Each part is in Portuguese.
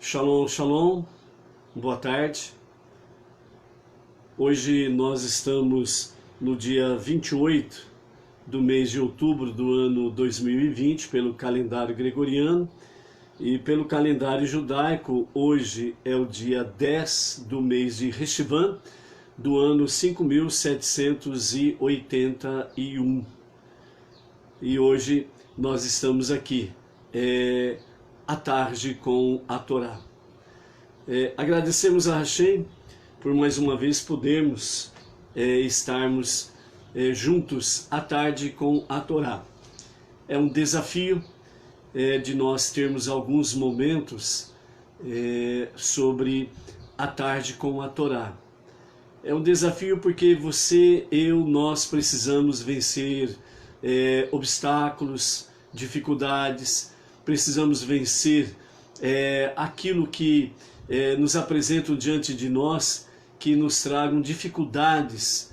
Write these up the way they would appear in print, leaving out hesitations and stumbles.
Shalom, shalom, boa tarde. Hoje nós estamos no dia 28 do mês de outubro do ano 2020, pelo calendário gregoriano, e pelo calendário judaico, hoje é o dia 10 do mês de Reshvan, do ano 5781. E hoje nós estamos aqui, à tarde com a Torá. Agradecemos a Hashem por mais uma vez podermos estarmos juntos à tarde com a Torá. É um desafio de nós termos alguns momentos sobre a tarde com a Torá. É um desafio porque você, eu, nós precisamos vencer obstáculos, dificuldades, precisamos vencer aquilo que nos apresentam diante de nós, que nos tragam dificuldades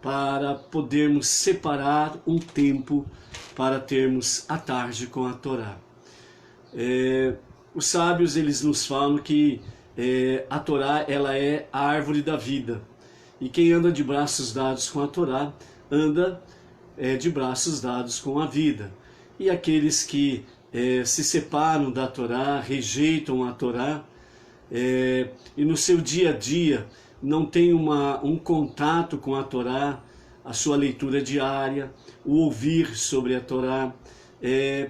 para podermos separar um tempo para termos a tarde com a Torá. Os sábios, eles nos falam que a Torá, ela é a árvore da vida, e quem anda de braços dados com a Torá, anda de braços dados com a vida. E aqueles que se separam da Torá, rejeitam a Torá, e no seu dia a dia não tem um contato com a Torá, a sua leitura diária, o ouvir sobre a Torá,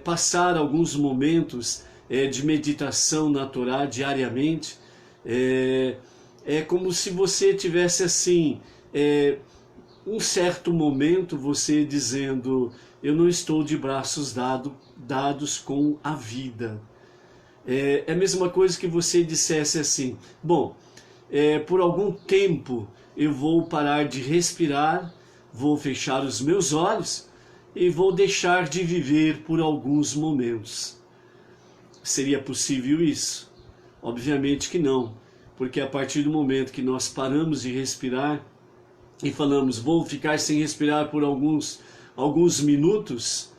passar alguns momentos de meditação na Torá diariamente, é como se você tivesse assim, um certo momento você dizendo: eu não estou de braços dados com a vida. É a mesma coisa que você dissesse assim: bom, por algum tempo eu vou parar de respirar, vou fechar os meus olhos e vou deixar de viver por alguns momentos. Seria possível isso? Obviamente que não, porque a partir do momento que nós paramos de respirar e falamos: vou ficar sem respirar por alguns minutos,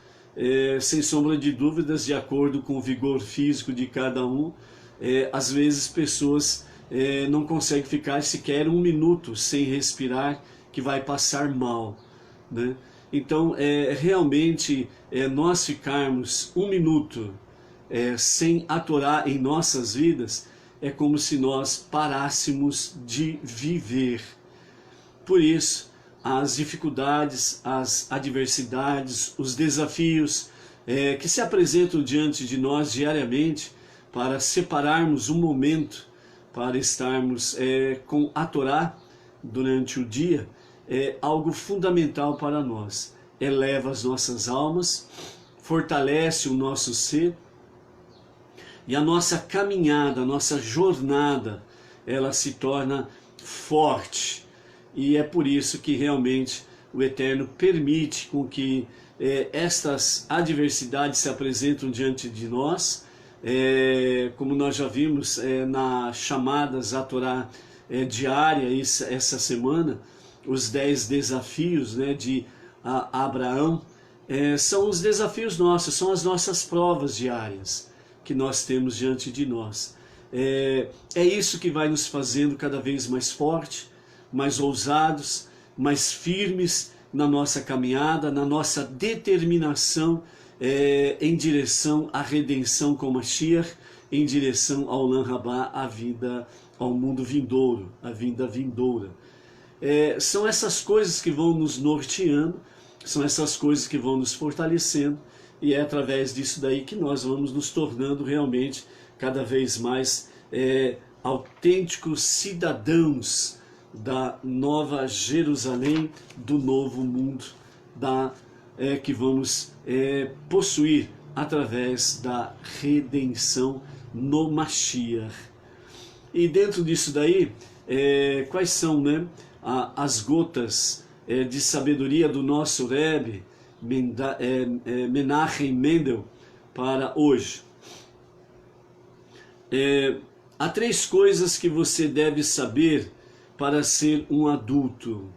sem sombra de dúvidas, de acordo com o vigor físico de cada um, às vezes pessoas não conseguem ficar sequer um minuto sem respirar, que vai passar mal, né? Então, realmente, nós ficarmos um minuto sem a Torá em nossas vidas, é como se nós parássemos de viver. Por isso, as dificuldades, as adversidades, os desafios que se apresentam diante de nós diariamente, para separarmos um momento, para estarmos com a Torá durante o dia, é algo fundamental para nós. Eleva as nossas almas, fortalece o nosso ser, e a nossa caminhada, a nossa jornada, ela se torna forte. E é por isso que realmente o Eterno permite com que estas adversidades se apresentem diante de nós, como nós já vimos nas chamadas à Torá diária essa semana, os 10 desafios, né, de Abraão, são os desafios nossos, são as nossas provas diárias que nós temos diante de nós. É isso que vai nos fazendo cada vez mais forte, mais ousados, mais firmes na nossa caminhada, na nossa determinação em direção à redenção com Mashiach, em direção ao Olam Rabá, a vida, ao mundo vindouro, a vinda vindoura. São essas coisas que vão nos norteando, são essas coisas que vão nos fortalecendo, e é através disso daí que nós vamos nos tornando realmente cada vez mais autênticos cidadãos da Nova Jerusalém, do novo mundo, que vamos possuir através da redenção no Mashiach. E dentro disso daí, quais são, né, as gotas de sabedoria do nosso Rebbe, Menachem Mendel, para hoje? Há 3 coisas que você deve saber para ser um adulto.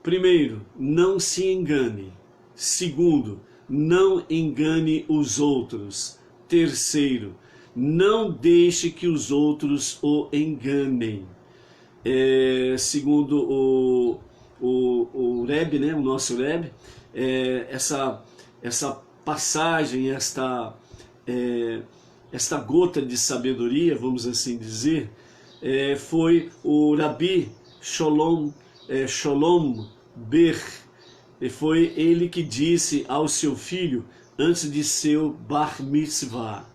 Primeiro, não se engane. Segundo, não engane os outros. Terceiro, não deixe que os outros o enganem. Segundo o Rebbe, né, o nosso Rebbe, essa passagem, esta gota de sabedoria, vamos assim dizer, foi o Rabi Sholom Ber, e foi ele que disse ao seu filho antes de seu Bar Mitzvah.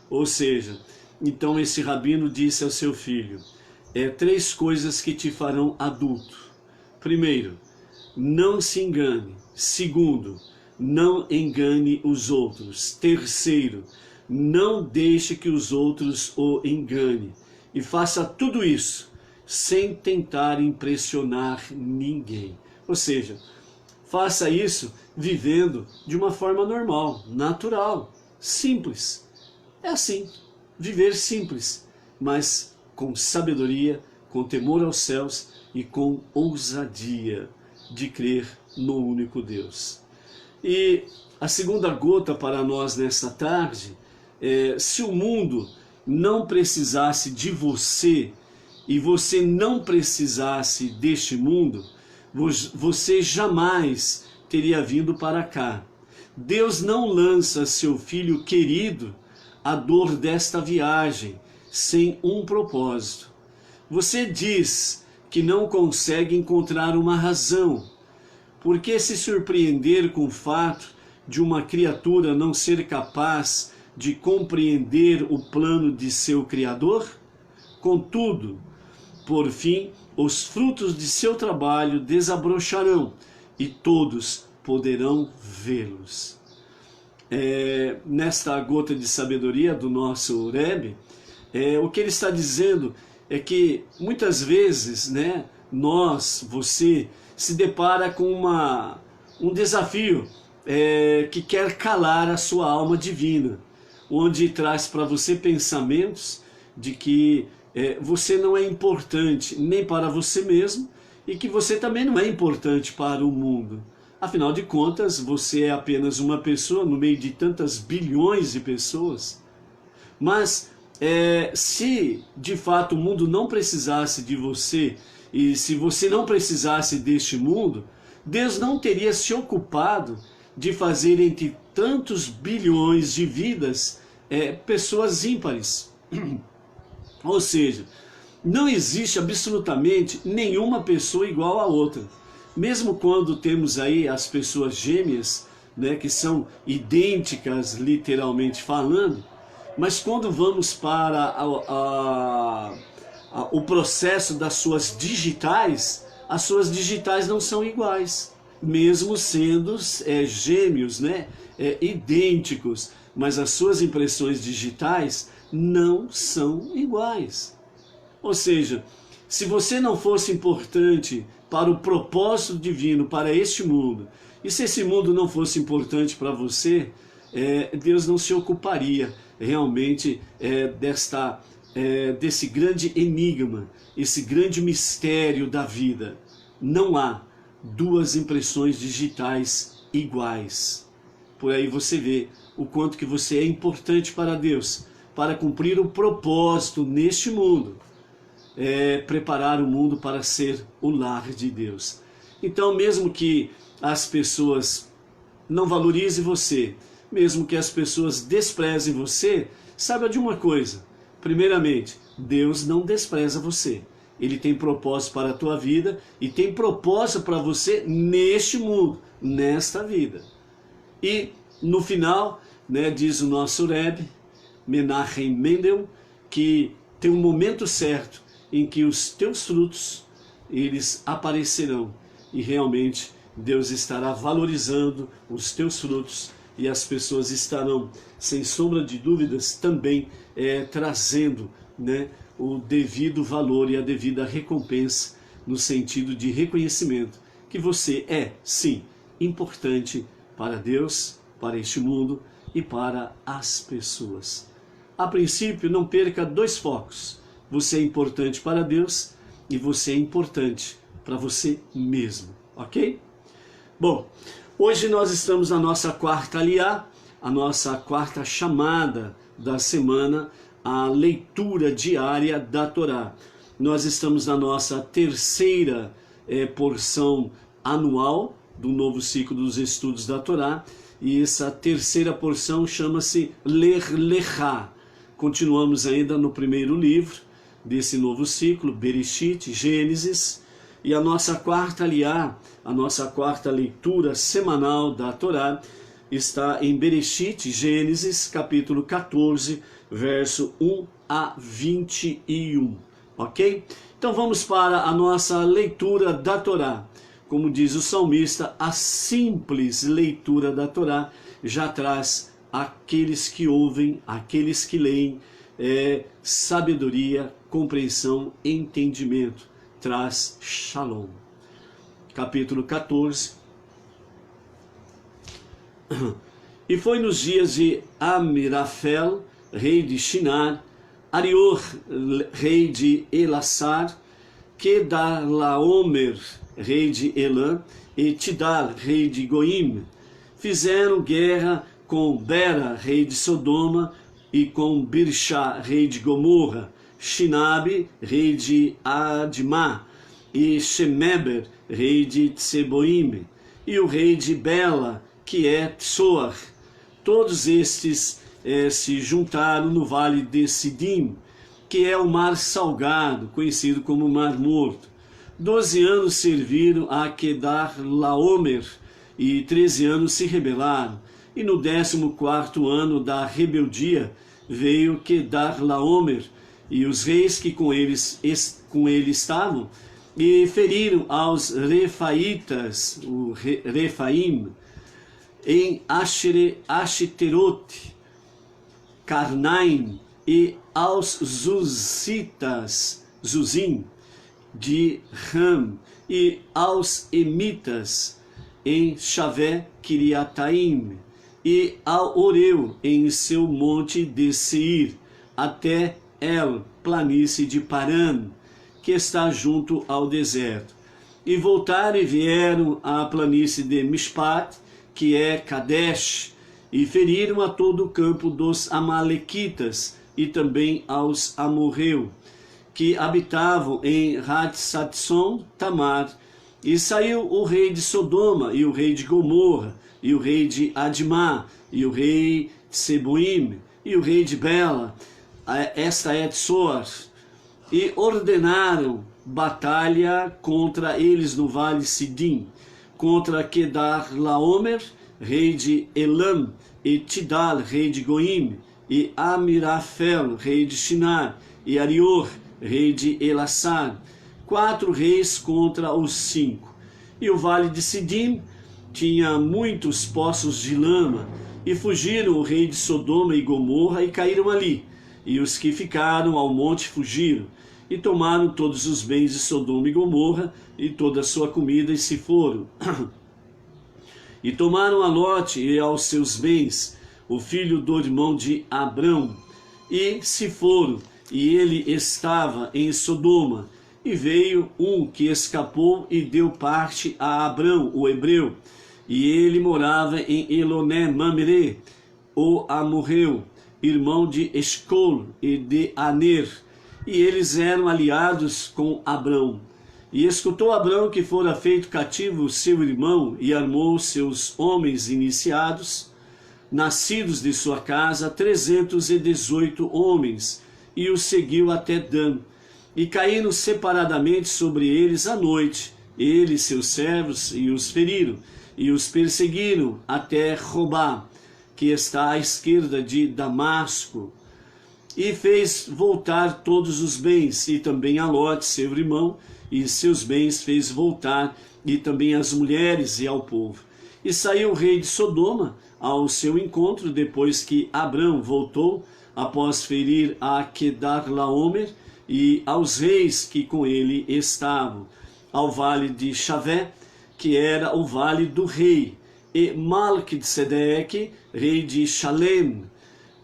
Ou seja, então esse rabino disse ao seu filho, 3 coisas que te farão adulto. Primeiro, não se engane. Segundo, não engane os outros. Terceiro, não deixe que os outros o engane. E faça tudo isso sem tentar impressionar ninguém. Ou seja, faça isso vivendo de uma forma normal, natural, simples. É assim, viver simples, mas com sabedoria, com temor aos céus e com ousadia de crer no único Deus. E a segunda gota para nós nessa tarde se o mundo não precisasse de você e você não precisasse deste mundo, você jamais teria vindo para cá. Deus não lança seu filho querido à dor desta viagem sem um propósito. Você diz que não consegue encontrar uma razão. Por que se surpreender com o fato de uma criatura não ser capaz de compreender o plano de seu Criador? Contudo, por fim, os frutos de seu trabalho desabrocharão e todos poderão vê-los. Nesta gota de sabedoria do nosso Rebbe, o que ele está dizendo é que muitas vezes, né, você se depara com um desafio que quer calar a sua alma divina, onde traz para você pensamentos de que você não é importante nem para você mesmo e que você também não é importante para o mundo. Afinal de contas, você é apenas uma pessoa no meio de tantas bilhões de pessoas. Mas se de fato o mundo não precisasse de você e se você não precisasse deste mundo, Deus não teria se ocupado de fazer entre tantos bilhões de vidas pessoas ímpares. Ou seja, não existe absolutamente nenhuma pessoa igual a outra. Mesmo quando temos aí as pessoas gêmeas, né, que são idênticas literalmente falando, mas quando vamos para o processo das suas digitais, as suas digitais não são iguais, mesmo sendo gêmeos, né, idênticos, mas as suas impressões digitais não são iguais. Ou seja, se você não fosse importante para o propósito divino, para este mundo, e se esse mundo não fosse importante para você, Deus não se ocuparia realmente desse grande enigma, esse grande mistério da vida. Não há 2 impressões digitais iguais. Por aí você vê o quanto que você é importante para Deus, para cumprir o propósito neste mundo, preparar o mundo para ser o lar de Deus. Então, mesmo que as pessoas não valorizem você, mesmo que as pessoas desprezem você, saiba de uma coisa: primeiramente, Deus não despreza você. Ele tem propósito para a tua vida e tem propósito para você neste mundo, nesta vida. E no final, né, diz o nosso Rebbe, Menachem Mendel, que tem um momento certo em que os teus frutos, eles aparecerão e realmente Deus estará valorizando os teus frutos e as pessoas estarão, sem sombra de dúvidas, também trazendo, né, o devido valor e a devida recompensa no sentido de reconhecimento que você sim, importante para Deus, para este mundo e para as pessoas. A princípio, não perca 2 focos. Você é importante para Deus e você é importante para você mesmo, ok? Bom, hoje nós estamos na nossa 4ª aliá, a nossa quarta chamada da semana, a leitura diária da Torá. Nós estamos na nossa terceira porção anual do novo ciclo dos estudos da Torá, e essa terceira porção chama-se Ler Lechá. Continuamos ainda no primeiro livro desse novo ciclo, Bereshit, Gênesis, e a nossa quarta liá, a nossa quarta leitura semanal da Torá, está em Bereshit, Gênesis, capítulo 14, verso 1 a 21, ok? Então vamos para a nossa leitura da Torá. Como diz o salmista, a simples leitura da Torá já traz aqueles que ouvem, aqueles que leem, sabedoria, compreensão, entendimento, traz Shalom. Capítulo 14. E foi nos dias de Amirafel, rei de Shinar, Arior, rei de Elassar, Kedorlaomer, rei de Elã, e Tidal, rei de Goim, fizeram guerra com Bera, rei de Sodoma, e com Birsha, rei de Gomorra, Shinabe, rei de Admá, e Shemeber, rei de Tseboim, e o rei de Bela, que é Tsoar. Todos estes se juntaram no vale de Sidim, que é o mar salgado, conhecido como Mar Morto. 12 anos serviram a Kedorlaomer, e 13 anos se rebelaram. E no 14º ano da rebeldia veio Kedorlaomer e os reis que com ele estavam, e feriram aos Refaitas, o Refaim, em Ashterot, Carnaim, e aos Zuzitas, Zuzim, de Ram, e aos Emitas, em Shavé, Kiriataim, e ao Oreu, em seu monte de Seir, até El, planície de Paran, que está junto ao deserto. E voltaram e vieram à planície de Mishpat, que é Kadesh, e feriram a todo o campo dos Amalequitas, e também aos Amorreu, que habitavam em Hatzatson Tamar. E saiu o rei de Sodoma, e o rei de Gomorra, e o rei de Admá, e o rei de Seboim, e o rei de Bela, esta é Tsoar, e ordenaram batalha contra eles no vale Sidim, contra Kedorlaomer, rei de Elam, e Tidal, rei de Goim, e Amirafel, rei de Shinar, e Arior, rei de Elassar, 4 reis contra os 5. E o vale de Sidim tinha muitos poços de lama, e fugiram o rei de Sodoma e Gomorra e caíram ali, e os que ficaram ao monte fugiram, e tomaram todos os bens de Sodoma e Gomorra, e toda a sua comida, e se foram. E tomaram a Lote e aos seus bens, o filho do irmão de Abrão, e se foram, e ele estava em Sodoma. E veio um que escapou e deu parte a Abrão, o hebreu, e ele morava em Eloné Mamre, o amorreu, irmão de Escol e de Aner, e eles eram aliados com Abrão. E escutou Abrão que fora feito cativo seu irmão, e armou seus homens iniciados, nascidos de sua casa, 318 homens, e os seguiu até Dan. E caíram separadamente sobre eles à noite, ele e seus servos, e os feriram, e os perseguiram até Robá, que está à esquerda de Damasco, e fez voltar todos os bens, e também a Lote, seu irmão, e seus bens fez voltar, e também as mulheres e ao povo. E saiu o rei de Sodoma ao seu encontro, depois que Abrão voltou, após ferir a Kedorlaomer, e aos reis que com ele estavam, ao vale de Shavé, que era o vale do rei, e Malquisedeque, rei de Shalem,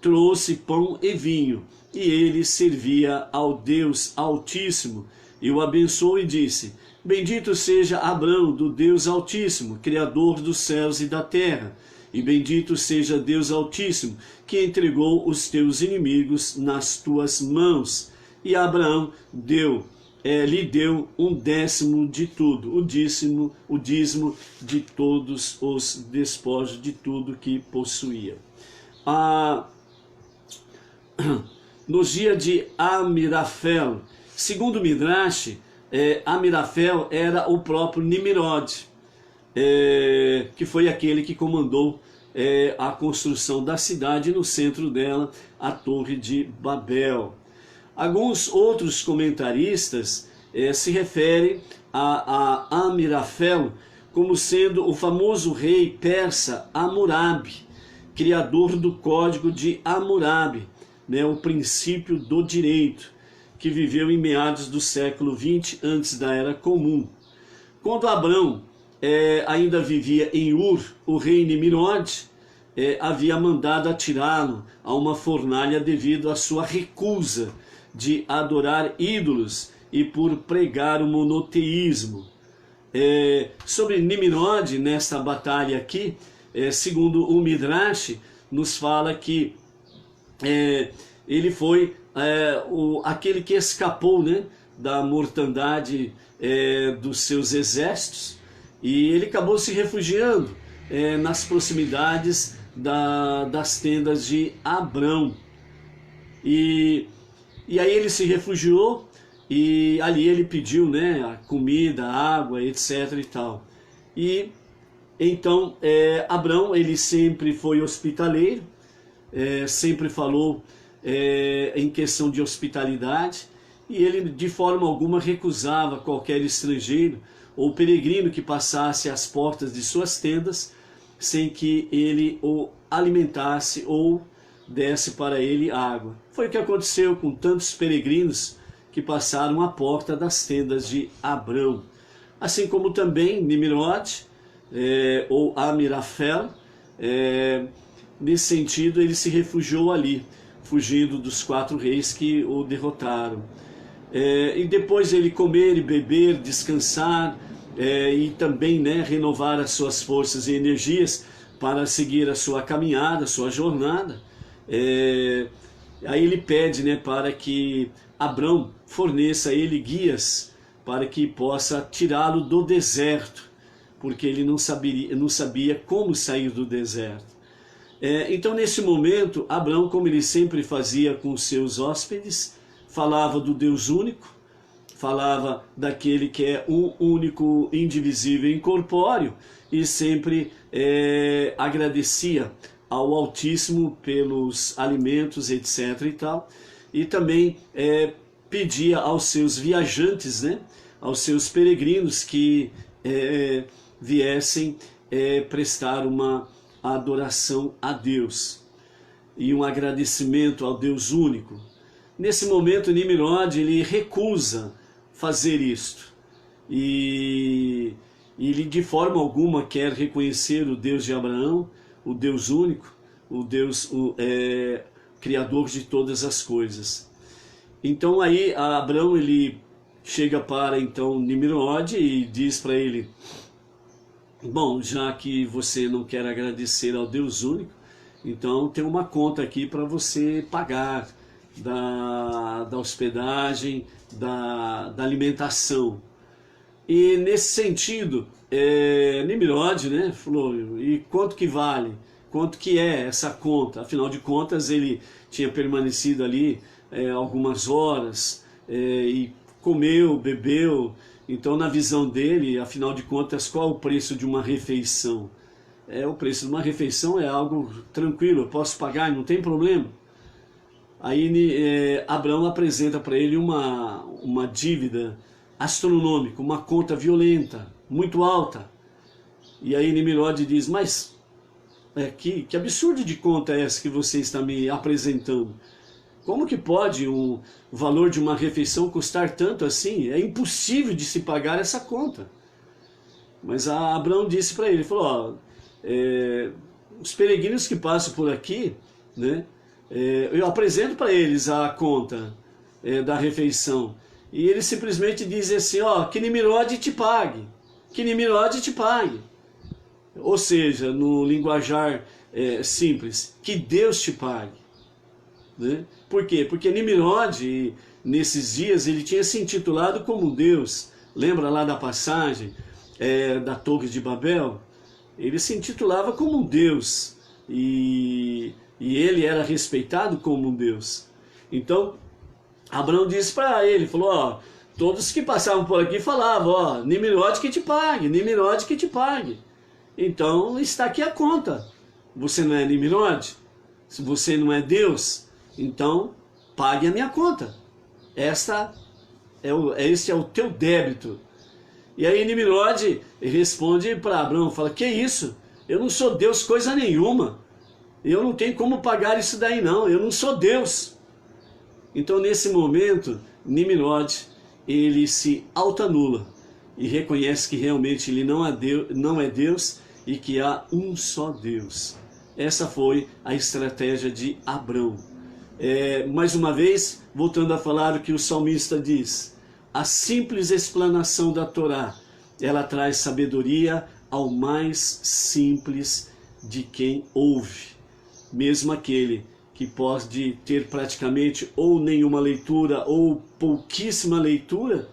trouxe pão e vinho, e ele servia ao Deus Altíssimo, e o abençoou e disse: Bendito seja Abrão, do Deus Altíssimo, Criador dos céus e da terra, e bendito seja Deus Altíssimo, que entregou os teus inimigos nas tuas mãos. E Abraão lhe deu 1/10 de tudo, o dízimo de todos os despojos, de tudo que possuía. Nos dias de Amirafel, segundo o Midrash, Amirafel era o próprio Nimrod, que foi aquele que comandou a construção da cidade, no centro dela, a Torre de Babel. Alguns outros comentaristas se referem a Amirafel como sendo o famoso rei persa Hammurabi, criador do Código de Hammurabi, o princípio do direito, que viveu em meados do século XX, antes da Era Comum. Quando Abrão ainda vivia em Ur, o rei Nimrod havia mandado atirá-lo a uma fornalha devido à sua recusa de adorar ídolos e por pregar o monoteísmo. Sobre Nimrod, nesta batalha aqui, segundo o Midrash, nos fala que ele foi aquele que escapou, da mortandade dos seus exércitos, e ele acabou se refugiando nas proximidades das tendas de Abrão. E aí ele se refugiou, e ali ele pediu a comida, água, etc. e tal. E então Abrão, ele sempre foi hospitaleiro, sempre falou em questão de hospitalidade, e ele de forma alguma recusava qualquer estrangeiro ou peregrino que passasse às portas de suas tendas sem que ele o alimentasse ou desse para ele água. Foi o que aconteceu com tantos peregrinos que passaram à porta das tendas de Abrão. Assim como também Nimrod, ou Amirafel, nesse sentido ele se refugiou ali, fugindo dos 4 reis que o derrotaram. E depois ele comer e beber, descansar, e também renovar as suas forças e energias para seguir a sua caminhada, a sua jornada. Aí ele pede para que Abrão forneça a ele guias para que possa tirá-lo do deserto, porque ele não sabia como sair do deserto. Então nesse momento, Abrão, como ele sempre fazia com seus hóspedes, falava do Deus único, falava daquele que é um único, indivisível e incorpóreo, e sempre agradecia ao Altíssimo pelos alimentos, etc. e tal, e também pedia aos seus viajantes, aos seus peregrinos, que viessem prestar uma adoração a Deus e um agradecimento ao Deus único. Nesse momento, Nimrod, ele recusa fazer isto, e ele de forma alguma quer reconhecer o Deus de Abraão, o Deus único, o Deus criador de todas as coisas. Então aí Abrão, ele chega para então Nimrod e diz para ele: bom, já que você não quer agradecer ao Deus único, então tem uma conta aqui para você pagar da hospedagem, da alimentação. E nesse sentido, Nimrod falou: e quanto que vale? Quanto que é essa conta? Afinal de contas, ele tinha permanecido ali algumas horas, e comeu, bebeu. Então, na visão dele, afinal de contas, qual o preço de uma refeição? O preço de uma refeição é algo tranquilo, eu posso pagar, não tem problema. Aí Abrão apresenta para ele uma dívida astronômica, uma conta violenta, muito alta. E aí Nimrod diz: mas que absurdo de conta é essa que você está me apresentando? Como que pode o valor de uma refeição custar tanto assim? É impossível de se pagar essa conta. Mas Abrão disse para ele, falou: os peregrinos que passam por aqui, eu apresento para eles a conta da refeição, e eles simplesmente dizem assim: que Nimrod te pague, que Nimrod te pague. Ou seja, no linguajar simples, que Deus te pague. Né? Por quê? Porque Nimrod, nesses dias, ele tinha se intitulado como Deus. Lembra lá da passagem da Torre de Babel? Ele se intitulava como um Deus. E ele era respeitado como um Deus. Então, Abraão disse para ele, falou, ó, todos que passavam por aqui falavam, ó, Nimrod que te pague, Nimrod que te pague. Então, está aqui a conta. Você não é Nimrod? Se você não é Deus, então pague a minha conta. Este é o teu débito. E aí Nimrod responde para Abraão, fala, que isso? Eu não sou Deus coisa nenhuma. Eu não tenho como pagar isso daí não, eu não sou Deus. Então nesse momento, Nimrod, ele se autoanula e reconhece que realmente ele não é Deus e que há um só Deus. Essa foi a estratégia de Abraão. Mais uma vez, voltando a falar o que o salmista diz, a simples explanação da Torá, ela traz sabedoria ao mais simples de quem ouve. Mesmo aquele que pode ter praticamente ou nenhuma leitura ou pouquíssima leitura,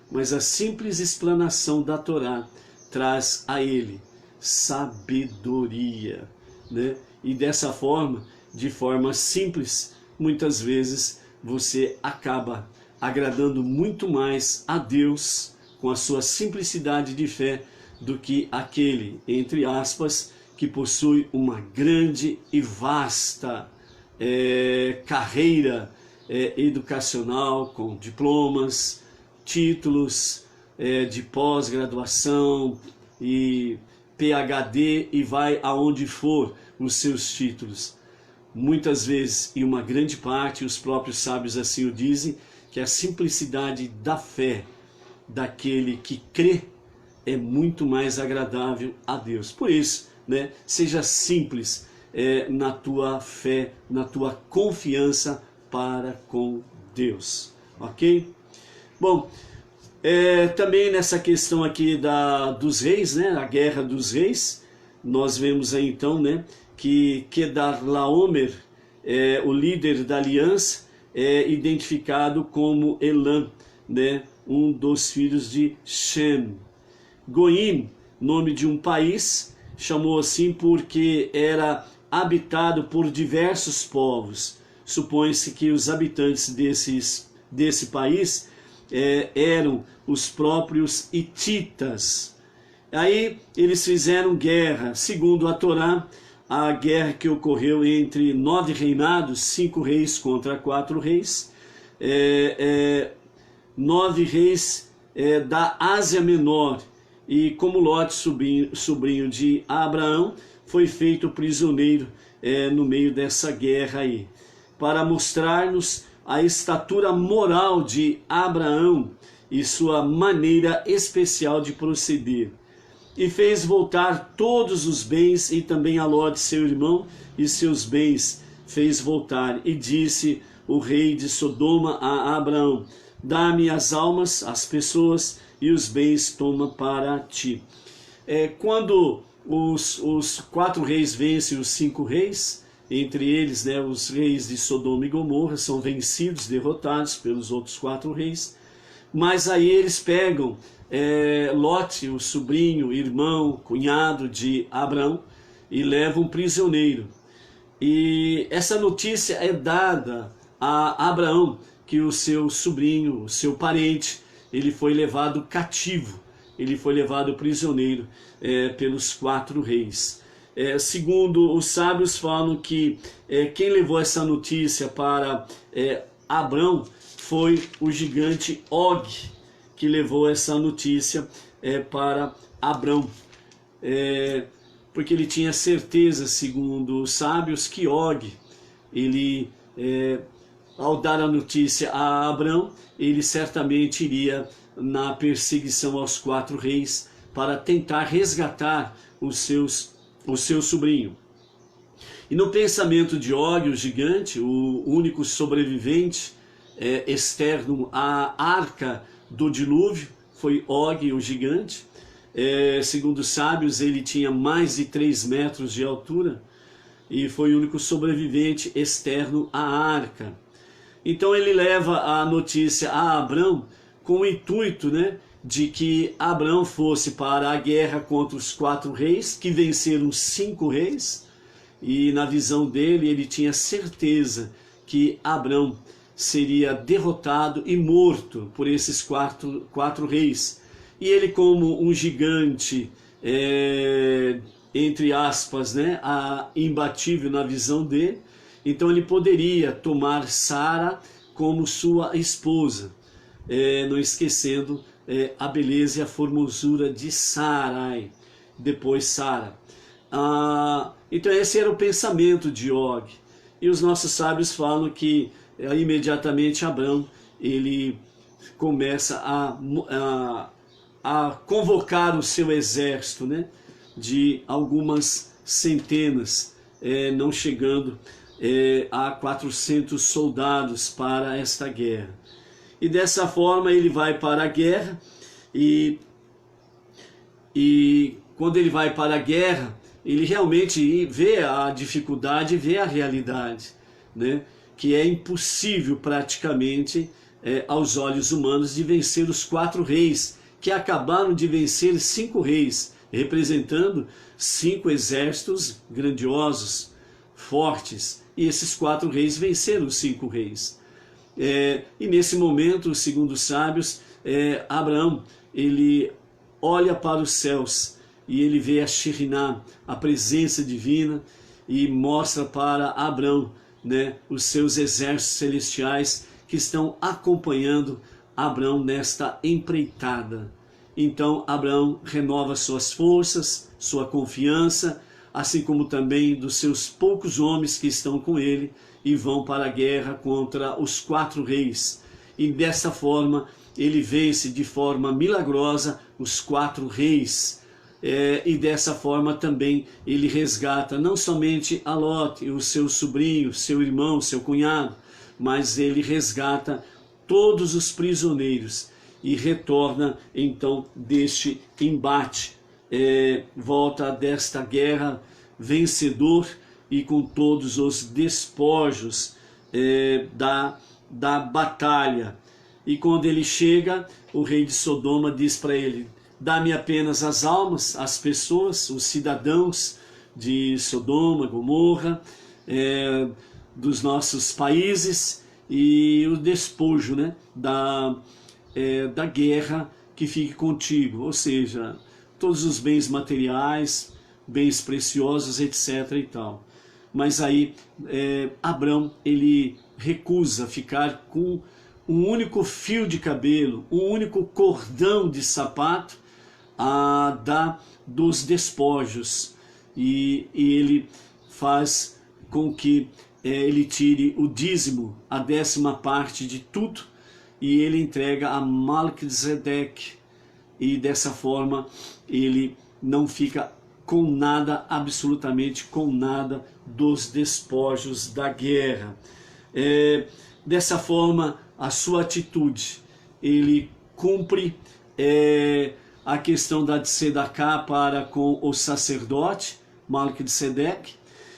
mas a simples explanação da Torá traz a ele sabedoria, né? E dessa forma, de forma simples, muitas vezes você acaba agradando muito mais a Deus com a sua simplicidade de fé do que aquele, entre aspas, que possui uma grande e vasta carreira educacional, com diplomas, títulos de pós-graduação e PhD e vai aonde for os seus títulos. Muitas vezes, e uma grande parte, os próprios sábios assim o dizem, que a simplicidade da fé daquele que crê é muito mais agradável a Deus. Por isso, né, seja simples na tua fé, na tua confiança para com Deus, ok? Bom, também nessa questão aqui dos reis, né, a guerra dos reis, nós vemos aí então, né, que Kedorlaomer, o líder da aliança, é identificado como Elam, né, um dos filhos de Shem. Goim, nome de um país, chamou assim porque era habitado por diversos povos. Supõe-se que os habitantes desse país eram os próprios hititas. Aí eles fizeram guerra, segundo a Torá, a guerra que ocorreu entre 9 reinados, 5 reis contra 4 reis, 9 reis da Ásia Menor, e como Lot, sobrinho de Abraão, foi feito prisioneiro no meio dessa guerra aí, para mostrar-nos a estatura moral de Abraão e sua maneira especial de proceder. E fez voltar todos os bens, e também a Lot, seu irmão, e seus bens fez voltar. E disse o rei de Sodoma a Abraão, dá-me as almas, as pessoas, e os bens toma para ti. Quando os 4 reis vencem os 5 reis, entre eles, né, os reis de Sodoma e Gomorra, são vencidos, derrotados pelos outros 4 reis, mas aí eles pegam Lot, o sobrinho, irmão, cunhado de Abraão, e levam prisioneiro. E essa notícia é dada a Abraão, que o seu sobrinho, o seu parente, ele foi levado cativo, ele foi levado prisioneiro pelos 4 reis. Segundo os sábios falam que quem levou essa notícia para Abraão foi o gigante Og, que levou essa notícia para Abraão, porque ele tinha certeza, segundo os sábios, que Og, ele, ao dar a notícia a Abraão, ele certamente iria na perseguição aos 4 reis para tentar resgatar o seu sobrinho. E no pensamento de Og, o gigante, o único sobrevivente externo à arca do dilúvio, foi Og, o gigante. segundo os sábios, ele tinha mais de 3 metros de altura e foi o único sobrevivente externo à arca. Então ele leva a notícia a Abrão com o intuito, né, de que Abrão fosse para a guerra contra os 4 reis, que venceram 5 reis, e na visão dele ele tinha certeza que Abrão seria derrotado e morto por esses quatro reis. E ele, como um gigante, entre aspas, né, imbatível na visão dele, então ele poderia tomar Sara como sua esposa, não esquecendo a beleza e a formosura de Sarai, depois Sara. Então esse era o pensamento de Og. E os nossos sábios falam que imediatamente Abrão ele começa a convocar o seu exército, né, de algumas centenas, não chegando a 400 soldados para esta guerra. E dessa forma ele vai para a guerra, e quando ele vai para a guerra, ele realmente vê a dificuldade, vê a realidade, né? Que é impossível praticamente aos olhos humanos de vencer os 4 reis, que acabaram de vencer 5 reis, representando 5 exércitos grandiosos, fortes, e esses 4 reis venceram os 5 reis. E nesse momento, segundo os sábios, Abraão, ele olha para os céus e ele vê a Shekhinah, a presença divina, e mostra para Abrão, né, os seus exércitos celestiais que estão acompanhando Abrão nesta empreitada. Então Abrão renova suas forças, sua confiança, assim como também dos seus poucos homens que estão com ele, e vão para a guerra contra os 4 reis. E dessa forma ele vence de forma milagrosa os 4 reis. E dessa forma também ele resgata não somente a Lot, o seu sobrinho, seu irmão, seu cunhado, mas ele resgata todos os prisioneiros e retorna então deste embate, volta desta guerra vencedor e com todos os despojos da batalha. E quando ele chega, o rei de Sodoma diz para ele: dá-me apenas as almas, as pessoas, os cidadãos de Sodoma, Gomorra, dos nossos países, e o despojo, né, da guerra que fique contigo, ou seja, todos os bens materiais, bens preciosos, etc. e tal. Mas aí Abrão, ele recusa ficar com um único fio de cabelo, um único cordão de sapato dos despojos, e ele faz com que ele tire o dízimo, a 10ª parte de tudo, e ele entrega a Melquisedeque, e dessa forma ele não fica com nada, absolutamente com nada dos despojos da guerra. Dessa forma, a sua atitude, ele cumpre a questão da tzedakah para com o sacerdote, Melquisedeque,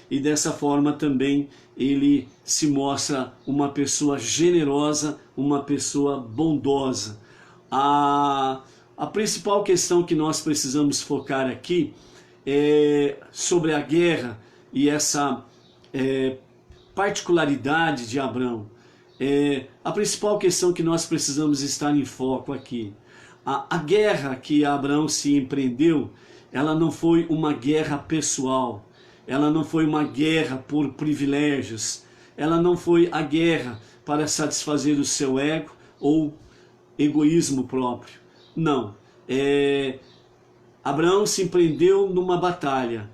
e dessa forma também ele se mostra uma pessoa generosa, uma pessoa bondosa. A principal questão que nós precisamos focar aqui é sobre a guerra e essa particularidade de Abrão. A principal questão que nós precisamos estar em foco aqui. A guerra que Abrão se empreendeu, ela não foi uma guerra pessoal, ela não foi uma guerra por privilégios, ela não foi a guerra para satisfazer o seu ego ou egoísmo próprio. Não. Abraão se empreendeu numa batalha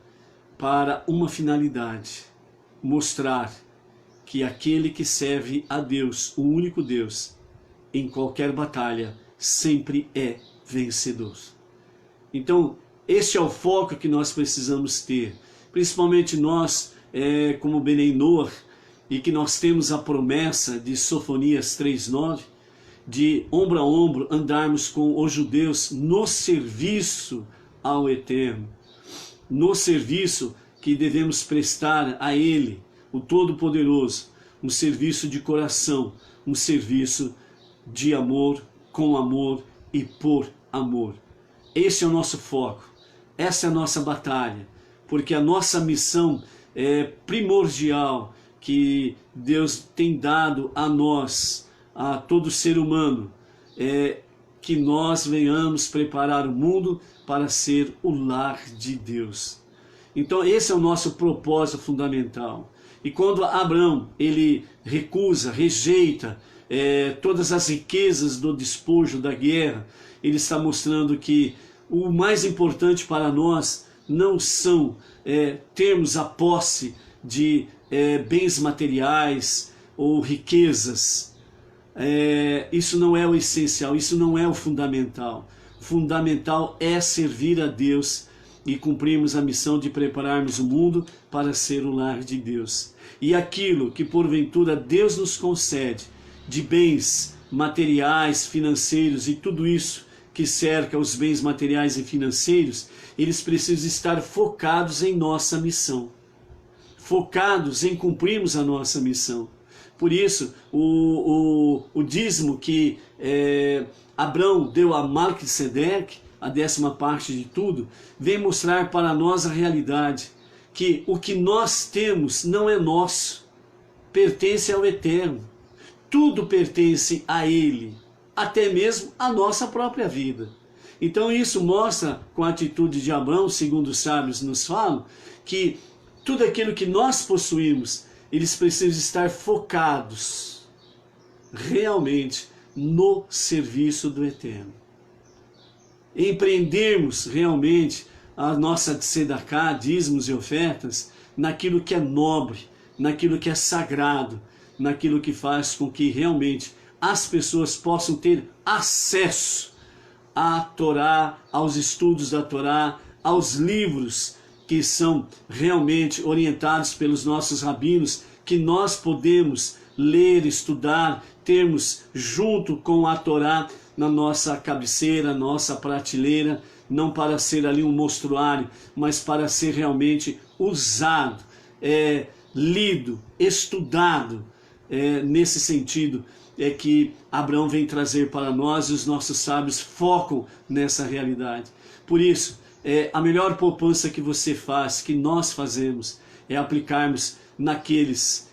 para uma finalidade: mostrar que aquele que serve a Deus, o único Deus, em qualquer batalha, sempre é vencedor. Então, este é o foco que nós precisamos ter, principalmente nós, como Benei Noach, e que nós temos a promessa de Sofonias 3:9, de ombro a ombro andarmos com os judeus no serviço ao Eterno, no serviço que devemos prestar a Ele, o Todo-Poderoso, um serviço de coração, um serviço de amor, com amor e por amor. Esse é o nosso foco, essa é a nossa batalha, porque a nossa missão é primordial que Deus tem dado a nós, a todo ser humano, é que nós venhamos preparar o mundo para ser o lar de Deus. Então esse é o nosso propósito fundamental. E quando Abraão, ele recusa, rejeita todas as riquezas do despojo da guerra, ele está mostrando que o mais importante para nós não são termos a posse de bens materiais ou riquezas. Isso não é o essencial, isso não é o fundamental. O fundamental é servir a Deus e cumprirmos a missão de prepararmos o mundo para ser o lar de Deus. E aquilo que porventura Deus nos concede de bens materiais, financeiros e tudo isso que cerca os bens materiais e financeiros, eles precisam estar focados em nossa missão, focados em cumprirmos a nossa missão. Por isso, o dízimo que Abraão deu a Melquisedeque, a 10ª parte de tudo, vem mostrar para nós a realidade, que o que nós temos não é nosso, pertence ao Eterno. Tudo pertence a Ele, até mesmo a nossa própria vida. Então isso mostra, com a atitude de Abraão, segundo os sábios nos falam, que tudo aquilo que nós possuímos, eles precisam estar focados realmente no serviço do Eterno. Empreendermos realmente a nossa tzedakah, dízimos e ofertas, naquilo que é nobre, naquilo que é sagrado, naquilo que faz com que realmente as pessoas possam ter acesso à Torá, aos estudos da Torá, aos livros que são realmente orientados pelos nossos rabinos, que nós podemos ler, estudar, termos junto com a Torá na nossa cabeceira, nossa prateleira, não para ser ali um mostruário, mas para ser realmente usado, lido, estudado. Nesse sentido é que Abraão vem trazer para nós, e os nossos sábios focam nessa realidade. Por isso, a melhor poupança que você faz, que nós fazemos, é aplicarmos naqueles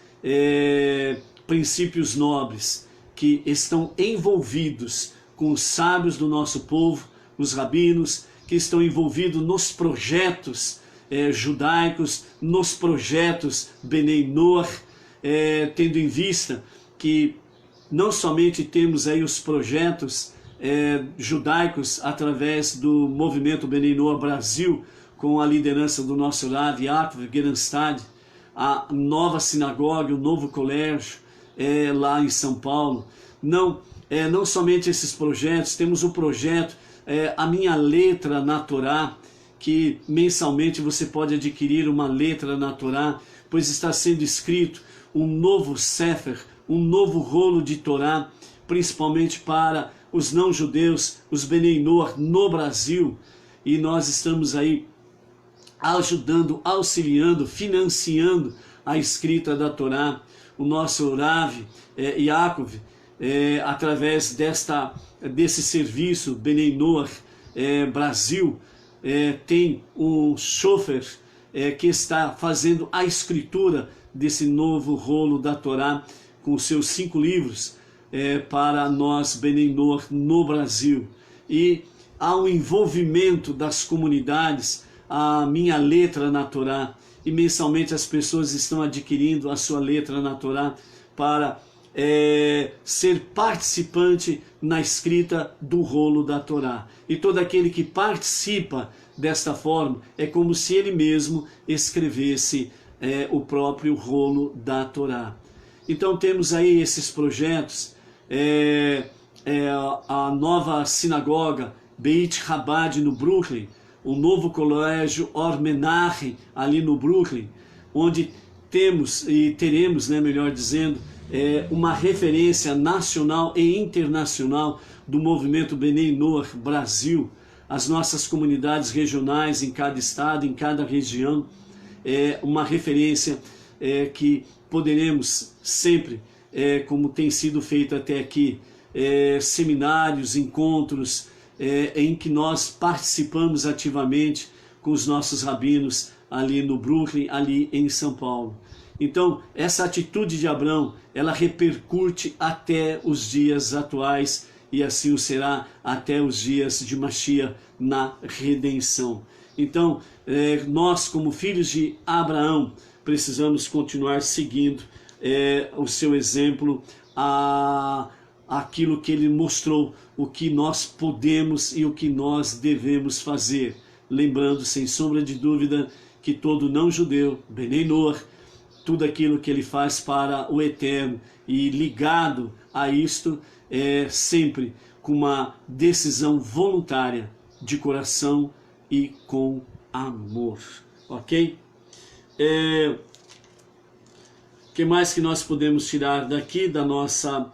princípios nobres que estão envolvidos com os sábios do nosso povo, os rabinos, que estão envolvidos nos projetos judaicos, nos projetos Benei Noach, tendo em vista que não somente temos aí os projetos judaicos através do movimento Benei Noach Brasil, com a liderança do nosso Rav Yaakov Gerenstad, a nova sinagoga, o novo colégio lá em São Paulo. Não somente esses projetos, temos o projeto A Minha Letra na Torá, que mensalmente você pode adquirir uma letra na Torá, pois está sendo escrito um novo Sefer, um novo rolo de Torá, principalmente para os não-judeus, os Benei Noach no Brasil, e nós estamos aí ajudando, auxiliando, financiando a escrita da Torá. O nosso Rav Yaakov, através desse serviço Benei Noach Brasil, tem um chofer que está fazendo a escritura desse novo rolo da Torá, com os seus 5 livros, para nós Benei Noach no Brasil. E há um envolvimento das comunidades, a minha letra na Torá, e mensalmente as pessoas estão adquirindo a sua letra na Torá para ser participante na escrita do rolo da Torá. E todo aquele que participa desta forma é como se ele mesmo escrevesse o próprio rolo da Torá. Então temos aí esses projetos, a nova sinagoga Beit Chabad no Brooklyn, o novo colégio Or Menachem ali no Brooklyn, onde temos e teremos, melhor dizendo, uma referência nacional e internacional do movimento Bnei Noach Brasil, as nossas comunidades regionais em cada estado, em cada região, uma referência que poderemos sempre, como tem sido feito até aqui, seminários, encontros, em que nós participamos ativamente com os nossos rabinos ali no Brooklyn, ali em São Paulo. Então, essa atitude de Abrão, ela repercute até os dias atuais, e assim o será até os dias de Mashiach na redenção. Então, nós como filhos de Abraão, precisamos continuar seguindo o seu exemplo, aquilo que ele mostrou, o que nós podemos e o que nós devemos fazer. Lembrando, sem sombra de dúvida, que todo não-judeu, Bnei Noach, tudo aquilo que ele faz para o Eterno, e ligado a isto, sempre com uma decisão voluntária, de coração e com amor. Ok? Que mais que nós podemos tirar daqui da nossa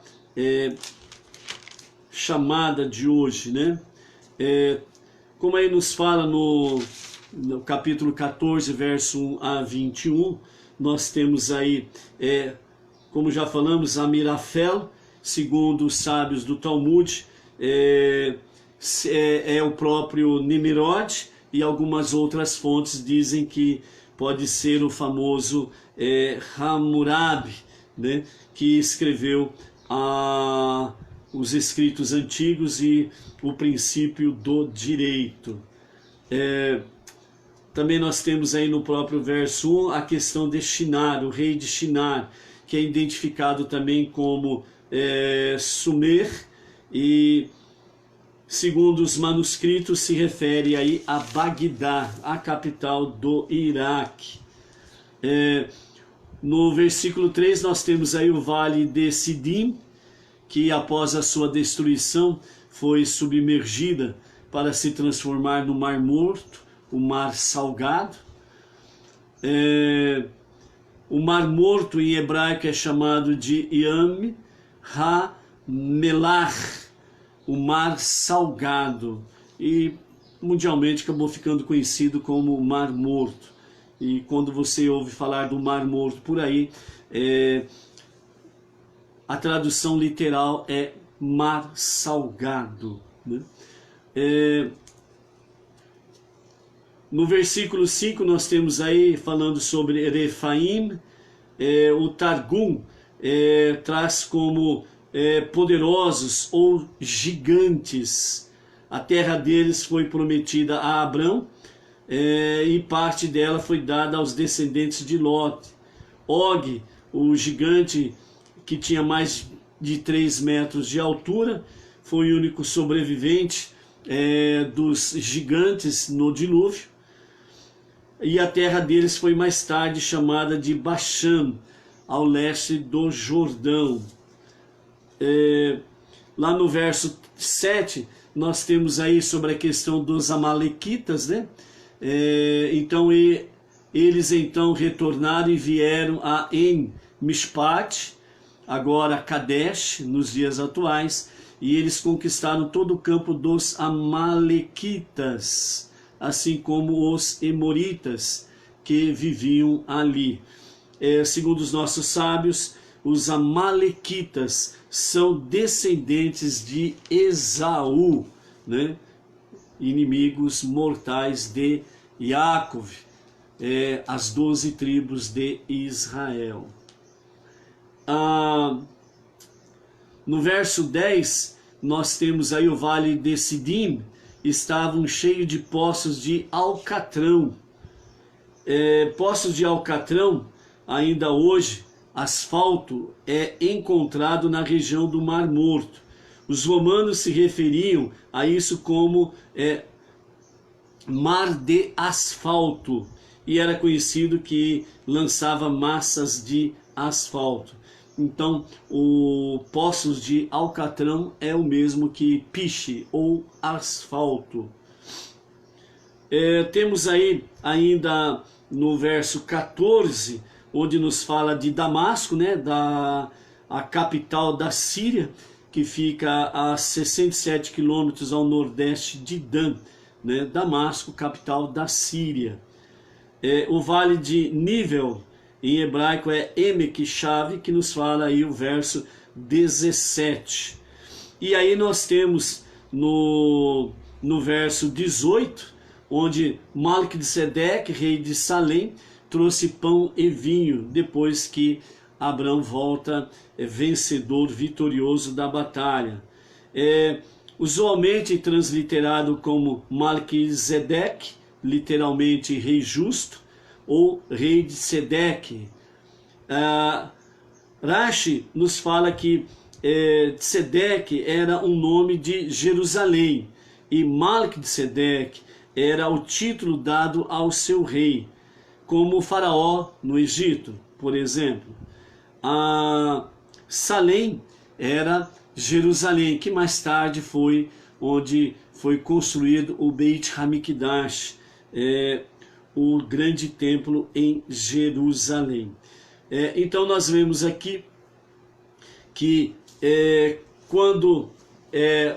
chamada de hoje, né? Como aí nos fala no capítulo 14, verso 1 a 21, nós temos aí, como já falamos, Amirafel, segundo os sábios do Talmud, o próprio Nimrod, e algumas outras fontes dizem que pode ser o famoso Hammurabi, né, que escreveu os escritos antigos e o princípio do direito. Também nós temos aí no próprio verso 1 a questão de Shinar, o rei de Shinar, que é identificado também como Sumer, e segundo os manuscritos se refere aí a Bagdá, a capital do Iraque. No versículo 3 nós temos aí o vale de Sidim, que após a sua destruição foi submergida para se transformar no Mar Morto, o Mar Salgado. O Mar Morto em hebraico é chamado de Yam HaMelach, o Mar Salgado, e mundialmente acabou ficando conhecido como Mar Morto. E quando você ouve falar do Mar Morto por aí, a tradução literal é Mar Salgado, né? No versículo 5 nós temos aí falando sobre Refaim, o Targum traz como poderosos ou gigantes. A terra deles foi prometida a Abrão, e parte dela foi dada aos descendentes de Lot. Og, o gigante que tinha mais de 3 metros de altura, foi o único sobrevivente dos gigantes no dilúvio, e a terra deles foi mais tarde chamada de Bashan, ao leste do Jordão. Lá no verso 7, nós temos aí sobre a questão dos amalequitas, né? Então eles então retornaram e vieram a En-Mishpat, agora Kadesh, nos dias atuais, e eles conquistaram todo o campo dos amalequitas, assim como os emoritas que viviam ali. Segundo os nossos sábios, os amalequitas são descendentes de Esaú, né? Inimigos mortais de Yaakov, as 12 tribos de Israel. No verso 10, nós temos aí o vale de Sidim, estavam cheios de poços de alcatrão. Poços de alcatrão, ainda hoje, asfalto é encontrado na região do Mar Morto. Os romanos se referiam a isso como mar de asfalto, e era conhecido que lançava massas de asfalto. Então, o poços de alcatrão é o mesmo que piche ou asfalto. Temos aí ainda no verso 14, onde nos fala de Damasco, né, a capital da Síria, que fica a 67 quilômetros ao nordeste de Dan, né? Damasco, capital da Síria. O vale de Nível, em hebraico é Emek Chave, que nos fala aí o verso 17. E aí nós temos no verso 18, onde Malquisedeque, rei de Salém, trouxe pão e vinho, depois que Abrão volta vencedor, vitorioso da batalha. Usualmente transliterado como Malquisedeque, literalmente rei justo, ou rei de Sedeque. Rashi nos fala que Sedeque era um nome de Jerusalém, e Malquisedeque era o título dado ao seu rei, como o faraó no Egito, por exemplo. Salém era Jerusalém, que mais tarde foi onde foi construído o Beit Hamikdash, o grande templo em Jerusalém. Então nós vemos aqui que quando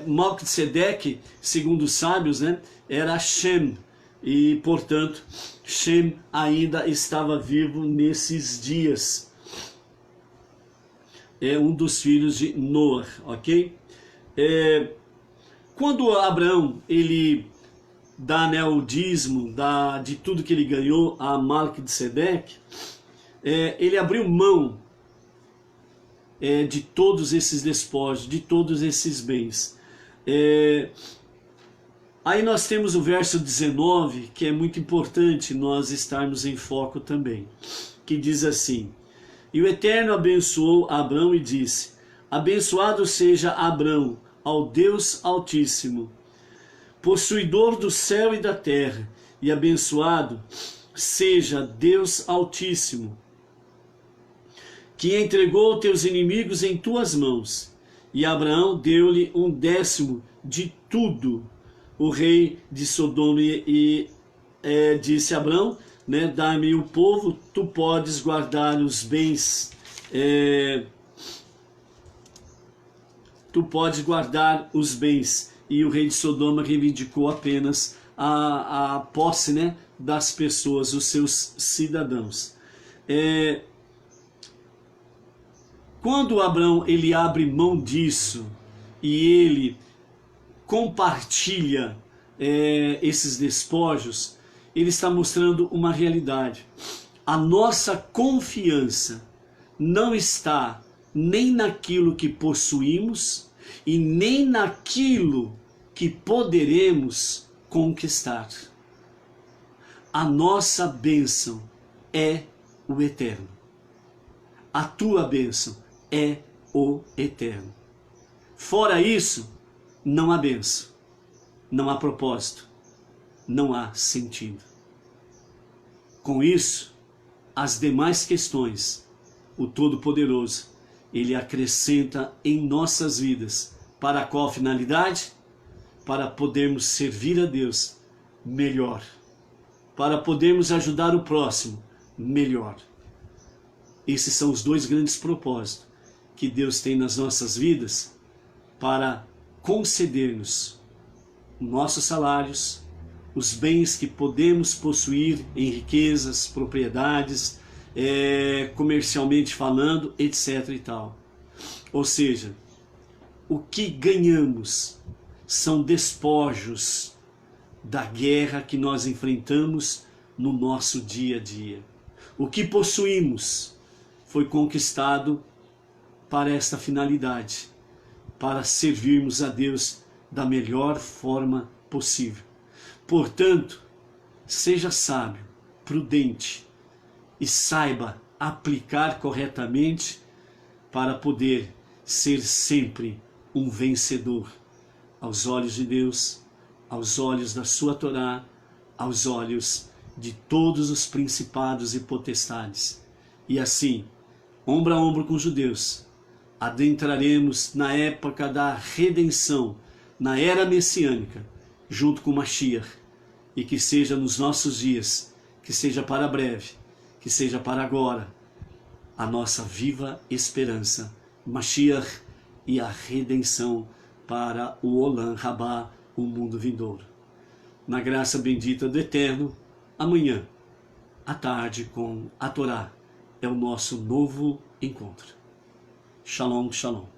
Malquisedeque, segundo os sábios, né, era Shem, e portanto Shem ainda estava vivo nesses dias. Um dos filhos de Noé, ok? Quando Abraão ele dá, né, o dízimo de tudo que ele ganhou a Malquisedeque, ele abriu mão de todos esses despojos, de todos esses bens. Aí nós temos o verso 19, que é muito importante nós estarmos em foco também, que diz assim: e o Eterno abençoou Abrão e disse: abençoado seja Abrão ao Deus Altíssimo, possuidor do céu e da terra, e abençoado seja Deus Altíssimo, que entregou teus inimigos em tuas mãos. E Abraão deu-lhe 1/10 de tudo. O rei de Sodoma disse a Abraão, né, dá-me o povo, tu podes guardar os bens, tu podes guardar os bens. E o rei de Sodoma reivindicou apenas a posse, né, das pessoas, os seus cidadãos. Quando Abraão ele abre mão disso e ele compartilha esses despojos, ele está mostrando uma realidade. A nossa confiança não está nem naquilo que possuímos e nem naquilo que poderemos conquistar. A nossa bênção é o Eterno. A tua bênção é o Eterno. Fora isso, não há bênção, não há propósito, não há sentido. Com isso, as demais questões, o Todo-Poderoso, ele acrescenta em nossas vidas. Para qual finalidade? Para podermos servir a Deus melhor, para podermos ajudar o próximo melhor. Esses são os dois grandes propósitos que Deus tem nas nossas vidas, para conceder-nos nossos salários, os bens que podemos possuir em riquezas, propriedades, comercialmente falando, etc. e tal. Ou seja, o que ganhamos são despojos da guerra que nós enfrentamos no nosso dia a dia. O que possuímos foi conquistado para esta finalidade, para servirmos a Deus da melhor forma possível. Portanto, seja sábio, prudente e saiba aplicar corretamente para poder ser sempre um vencedor aos olhos de Deus, aos olhos da sua Torá, aos olhos de todos os principados e potestades. E assim, ombro a ombro com os judeus, adentraremos na época da redenção, na era messiânica, junto com Mashiach, e que seja nos nossos dias, que seja para breve, que seja para agora, a nossa viva esperança Mashiach e a redenção para o Olam Rabá, o mundo vindouro. Na graça bendita do Eterno, amanhã, à tarde, com a Torá, é o nosso novo encontro. Shalom, shalom.